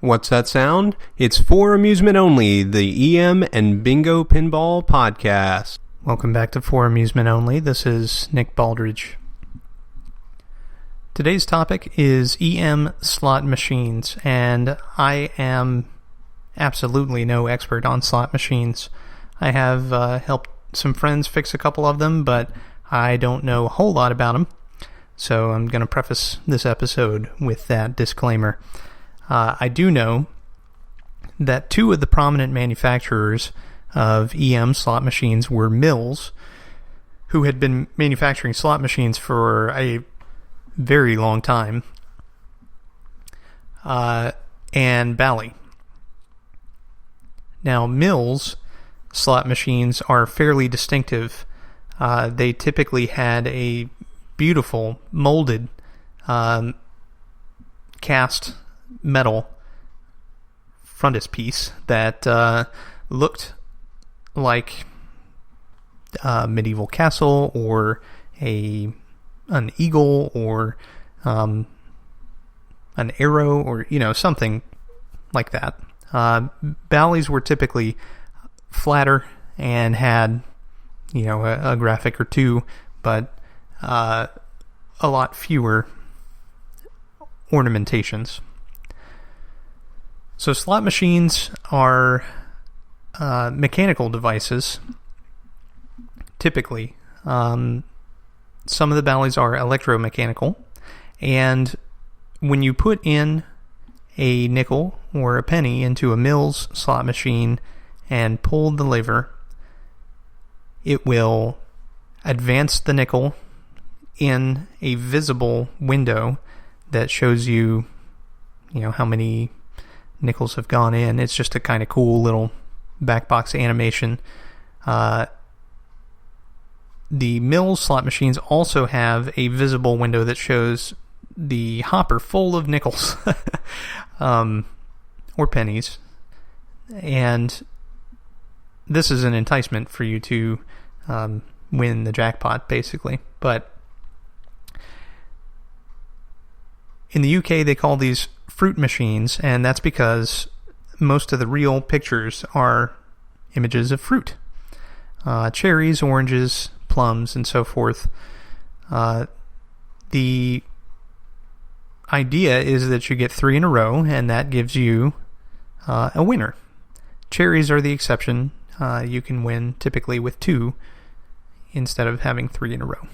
What's that sound? It's For Amusement Only, the EM and Bingo Pinball Podcast. Welcome back to For Amusement Only. This is Nick Baldridge. Today's topic is EM slot machines, and I am absolutely no expert on slot machines. I have helped some friends fix a couple of them, but I don't know a whole lot about them. So I'm going to preface this episode with that disclaimer. I do know that two of the prominent manufacturers of EM slot machines were Mills, who had been manufacturing slot machines for a very long time, and Bally. Now, Mills slot machines are fairly distinctive. They typically had a beautiful molded cast metal frontispiece that looked like a medieval castle or an eagle or an arrow or something like that. Bally's were typically flatter and had a graphic or two, but a lot fewer ornamentations. So slot machines are mechanical devices, typically. Some of the Bally's are electromechanical, and when you put in a nickel or a penny into a Mills slot machine and pull the lever, it will advance the nickel in a visible window that shows you, how many nickels have gone in. It's just a kind of cool little backbox animation. The Mills slot machines also have a visible window that shows the hopper full of nickels or pennies. And this is an enticement for you to win the jackpot, basically. But in the UK, they call these fruit machines, and that's because most of the real pictures are images of fruit. Cherries, oranges, plums, and so forth. The idea is that you get 3 in a row, and that gives you a winner. Cherries are the exception. You can win typically with 2 instead of having 3 in a row.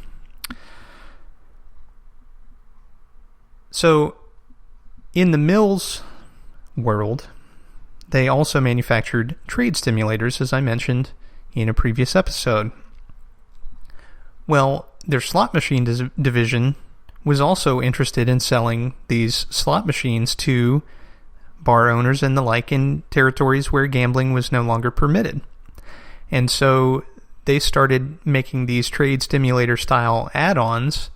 So, in the Mills world, they also manufactured trade stimulators, as I mentioned in a previous episode. Well, their slot machine division was also interested in selling these slot machines to bar owners and the like in territories where gambling was no longer permitted. And so they started making these trade stimulator style add-ons,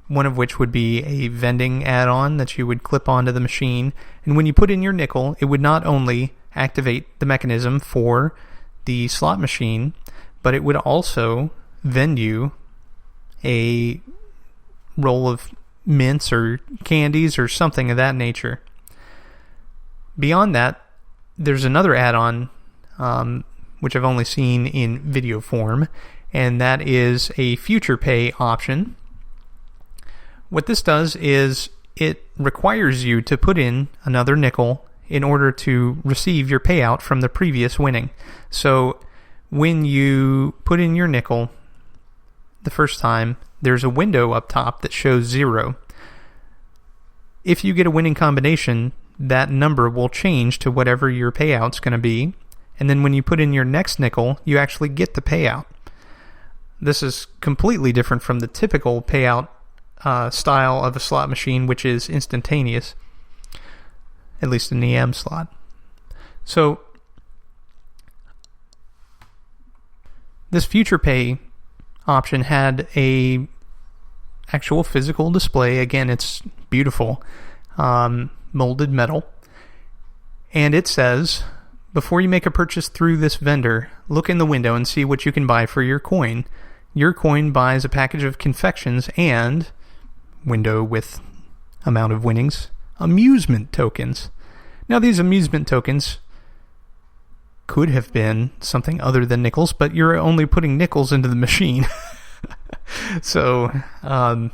one of which would be a vending add-on that you would clip onto the machine. And when you put in your nickel, it would not only activate the mechanism for the slot machine, but it would also vend you a roll of mints or candies or something of that nature. Beyond that, there's another add-on, which I've only seen in video form, and that is a future pay option. What this does is it requires you to put in another nickel in order to receive your payout from the previous winning. So when you put in your nickel the first time, there's a window up top that shows 0. If you get a winning combination, that number will change to whatever your payout's going to be, and then when you put in your next nickel, you actually get the payout. This is completely different from the typical payout style of a slot machine, which is instantaneous, at least in the EM slot. So this future pay option had a actual physical display. Again, it's beautiful, molded metal, and it says, before you make a purchase through this vendor, look in the window and see what you can buy for your coin. Your coin buys a package of confections and window with amount of winnings, amusement tokens. Now, these amusement tokens could have been something other than nickels, but you're only putting nickels into the machine. So, yeah,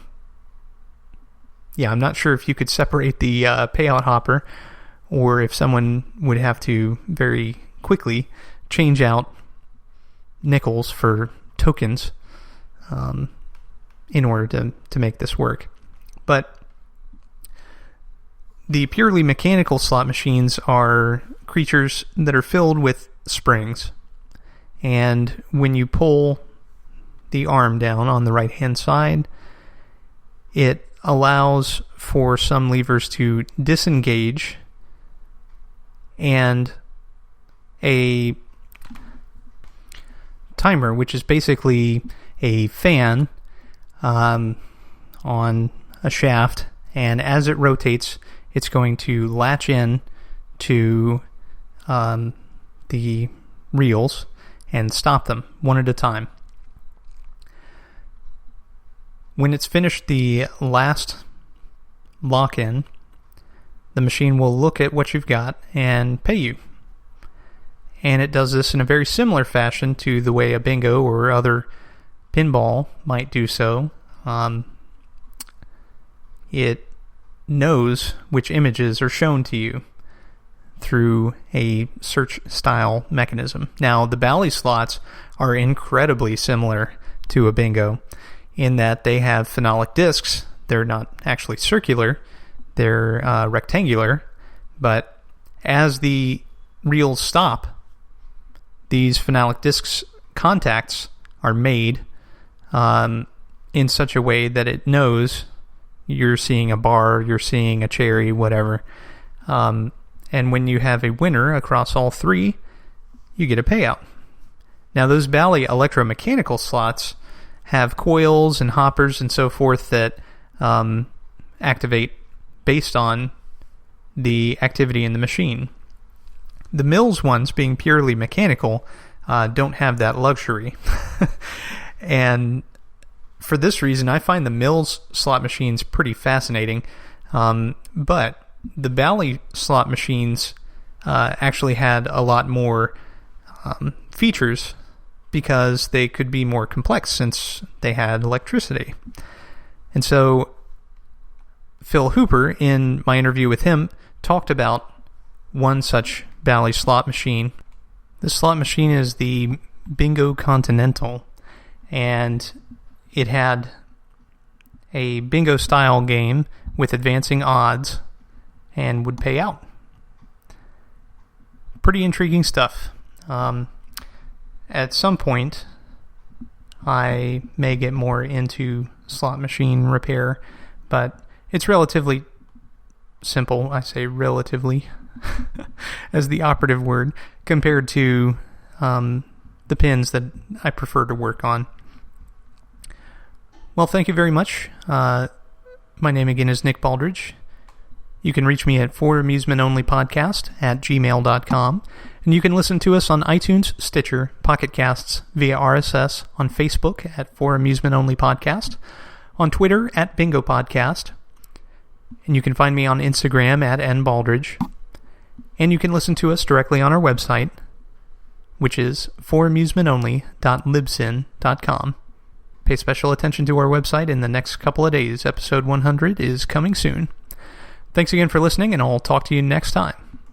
I'm not sure if you could separate the payout hopper, or if someone would have to very quickly change out nickels for tokens in order to make this work. But the purely mechanical slot machines are creatures that are filled with springs. And when you pull the arm down on the right-hand side, it allows for some levers to disengage, and a timer, which is basically a fan on a shaft, and as it rotates, it's going to latch in to the reels and stop them one at a time. When it's finished the last lock-in, the machine will look at what you've got and pay you. And it does this in a very similar fashion to the way a bingo or other pinball might do so. It knows which images are shown to you through a search-style mechanism. Now, the Bally slots are incredibly similar to a bingo in that they have phenolic discs. They're not actually circular, they're rectangular, but as the reels stop, these phenolic discs contacts are made in such a way that it knows you're seeing a bar, you're seeing a cherry, whatever. And when you have a winner across all three, you get a payout. Now, those Bally electromechanical slots have coils and hoppers and so forth that activate based on the activity in the machine. The Mills ones, being purely mechanical, don't have that luxury. And for this reason, I find the Mills slot machines pretty fascinating. But the Bally slot machines actually had a lot more features because they could be more complex since they had electricity. And so Phil Hooper, in my interview with him, talked about one such Bally slot machine. This slot machine is the Bingo Continental, and it had a bingo-style game with advancing odds and would pay out. Pretty intriguing stuff. At some point, I may get more into slot machine repair, but it's relatively simple. I say relatively as the operative word compared to the pins that I prefer to work on. Well, thank you very much. My name again is Nick Baldridge. You can reach me at foramusementonlypodcast@gmail.com, and you can listen to us on iTunes, Stitcher, Pocket Casts, via RSS, on Facebook at For Amusement Only Podcast, on Twitter at Bingo Podcast, and you can find me on Instagram at nbaldridge, and you can listen to us directly on our website, which is foramusementonly.libsyn.com. Pay special attention to our website in the next couple of days. Episode 100 is coming soon. Thanks again for listening, and I'll talk to you next time.